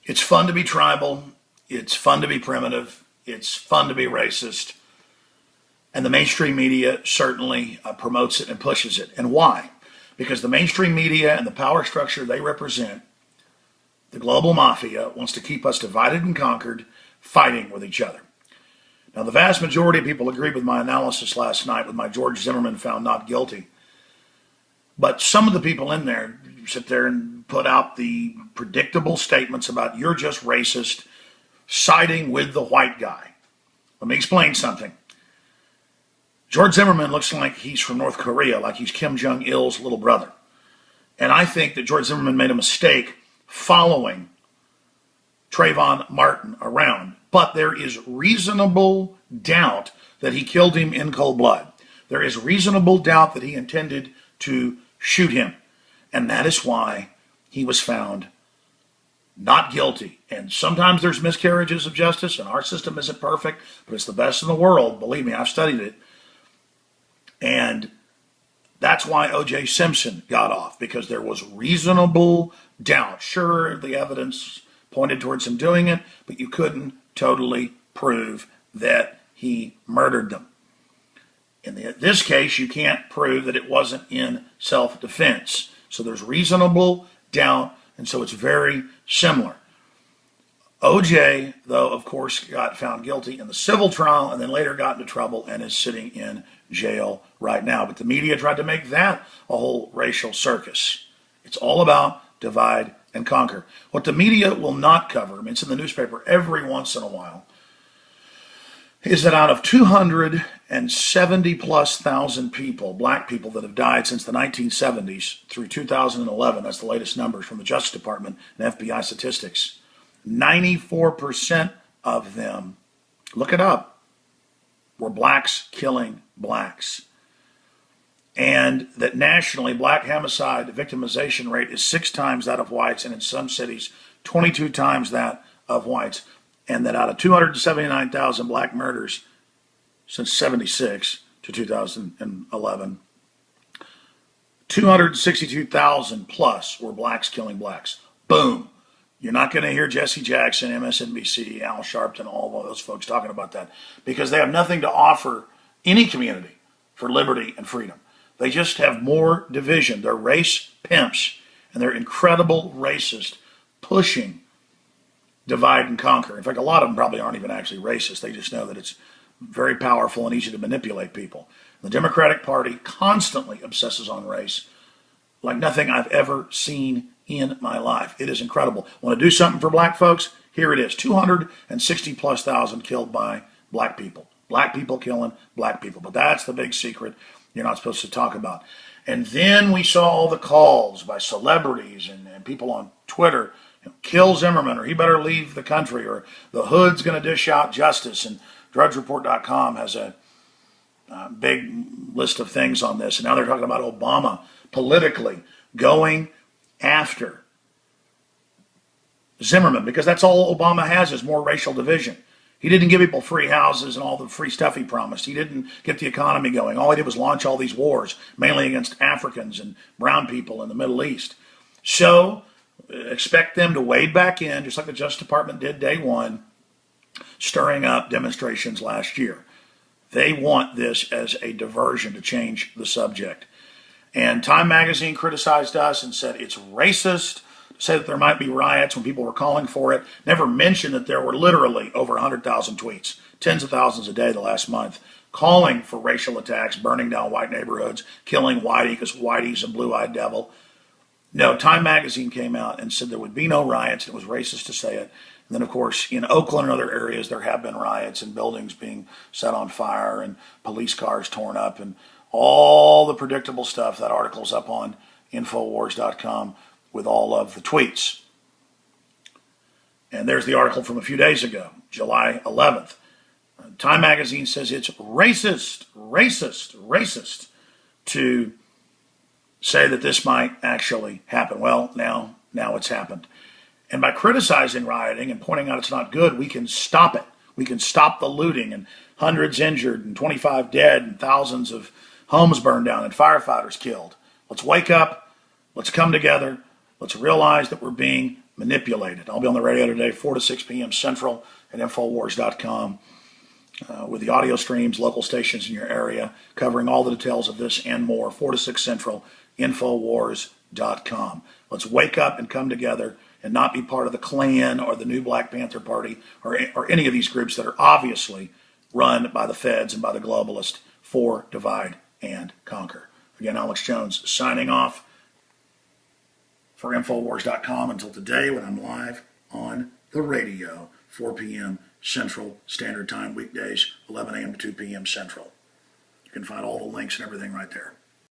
It's fun to be tribal. It's fun to be primitive. It's fun to be racist. And the mainstream media certainly promotes it and pushes it. And why? Because the mainstream media and the power structure they represent, the global mafia, wants to keep us divided and conquered, fighting with each other. Now, the vast majority of people agreed with my analysis last night with my George Zimmerman found not guilty. But some of the people in there sit there and put out the predictable statements about you're just racist, siding with the white guy. Let me explain something. George Zimmerman looks like he's from North Korea, like he's Kim Jong-il's little brother. And I think that George Zimmerman made a mistake following Trayvon Martin around. But there is reasonable doubt that he killed him in cold blood. There is reasonable doubt that he intended to shoot him. And that is why he was found not guilty. And sometimes there's miscarriages of justice, and our system isn't perfect, but it's the best in the world. Believe me, I've studied it. And that's why O.J. Simpson got off, because there was reasonable doubt. Sure, the evidence pointed towards him doing it, but you couldn't totally prove that he murdered them. In this case, you can't prove that it wasn't in self-defense. So there's reasonable doubt, and so it's very similar. O.J., though, of course, got found guilty in the civil trial and then later got into trouble and is sitting in jail right now. But the media tried to make that a whole racial circus. It's all about divide and conquer. What the media will not cover, I mean, it's in the newspaper every once in a while, is that out of 270 plus thousand people, black people that have died since the 1970s through 2011, that's the latest numbers from the Justice Department and FBI statistics, 94% of them, look it up, were blacks killing blacks. And that nationally, black homicide victimization rate is 6 times that of whites, and in some cities, 22 times that of whites. And that out of 279,000 black murders since 76 to 2011, 262,000 plus were blacks killing blacks. Boom. You're not going to hear Jesse Jackson, MSNBC, Al Sharpton, all of those folks talking about that, because they have nothing to offer any community for liberty and freedom. They just have more division. They're race pimps, and they're incredible racist, pushing divide and conquer. In fact, a lot of them probably aren't even actually racist. They just know that it's very powerful and easy to manipulate people. The Democratic Party constantly obsesses on race like nothing I've ever seen in my life. It is incredible. Want to do something for black folks? Here it is. 260 plus thousand killed by black people. Black people killing black people. But that's the big secret you're not supposed to talk about. And then we saw all the calls by celebrities and people on Twitter, kill Zimmerman, or he better leave the country, or the hood's going to dish out justice. And DrudgeReport.com has a big list of things on this. And now they're talking about Obama politically going after Zimmerman, because that's all Obama has is more racial division. He didn't give people free houses and all the free stuff he promised. He didn't get the economy going. All he did was launch all these wars, mainly against Africans and brown people in the Middle East. So expect them to wade back in, just like the Justice Department did day one, stirring up demonstrations last year. They want this as a diversion to change the subject. And Time magazine criticized us and said it's racist to say that there might be riots when people were calling for it. Never mentioned that there were literally over 100,000 tweets, tens of thousands a day the last month, calling for racial attacks, burning down white neighborhoods, killing Whitey because Whitey's a blue-eyed devil. No, Time magazine came out and said there would be no riots. It was racist to say it. And then, of course, in Oakland and other areas, there have been riots and buildings being set on fire and police cars torn up and all the predictable stuff. That article's up on Infowars.com with all of the tweets. And there's the article from a few days ago, July 11th. Time magazine says it's racist to say that this might actually happen. Well, now it's happened. And by criticizing rioting and pointing out it's not good, we can stop it. We can stop the looting and hundreds injured and 25 dead and thousands of homes burned down and firefighters killed. Let's wake up. Let's come together. Let's realize that we're being manipulated. I'll be on the radio today, 4 to 6 p.m. Central at Infowars.com with the audio streams, local stations in your area, covering all the details of this and more, 4 to 6 Central, Infowars.com. Let's wake up and come together and not be part of the Klan or the New Black Panther Party or any of these groups that are obviously run by the feds and by the globalists for divide and conquer. Again, Alex Jones signing off for Infowars.com until today when I'm live on the radio, 4 p.m. Central Standard Time, weekdays, 11 a.m. to 2 p.m. Central. You can find all the links and everything right there.